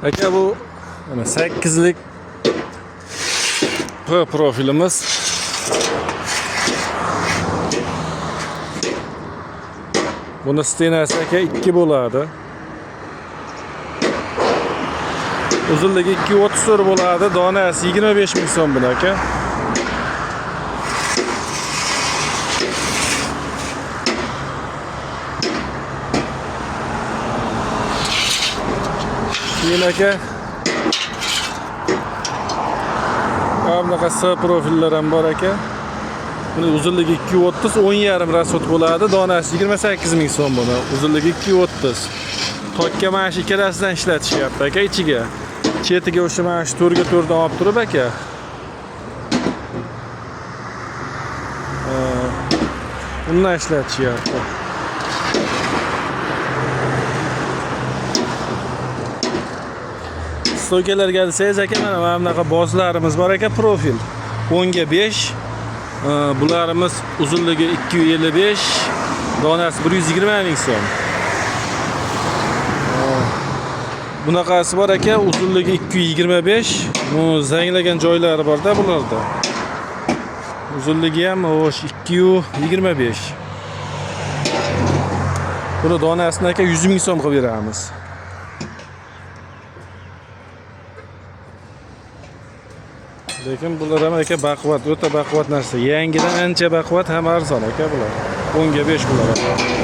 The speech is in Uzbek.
Aka bu 8lik P profilimiz. Buni stenasi aka 2 bo'ladi. Uzunligi 2.34 bo'ladi. Donasi 25 ming so'm buni aka. Keyin aka bunaqa S profillar ham bor aka. Buni uzunligi 2.30, 10,5 rasxod bo'ladi. Donasi 28 ming so'm buni. Uzunligi 2.30. Tokka mana shu ikkalasidan ishlatishyapti aka ichiga. Chetiga o'sha mana shu 4 ga 4 dan olib turib aka. Bundan ishlatishyapti. Stokalarga kelsangiz aka, mana bunaqa bozlarimiz bor aka, profil 10 ga 5. Bularimiz uzunligi 255, donasi 120 ming so'm. Bunaqasi bor aka, uzunligi 225. Bu zanglagan joylari bor-da bularda. Uzunligi ham o'sh 225. Buni donasini aka 100 ming so'm qilib beramiz. Lekin bular ham aka baquvvat, o'ta baquvvat narsa. Yangidan ancha baquvvat, ham arzon aka bular. 10 ga 5 bular.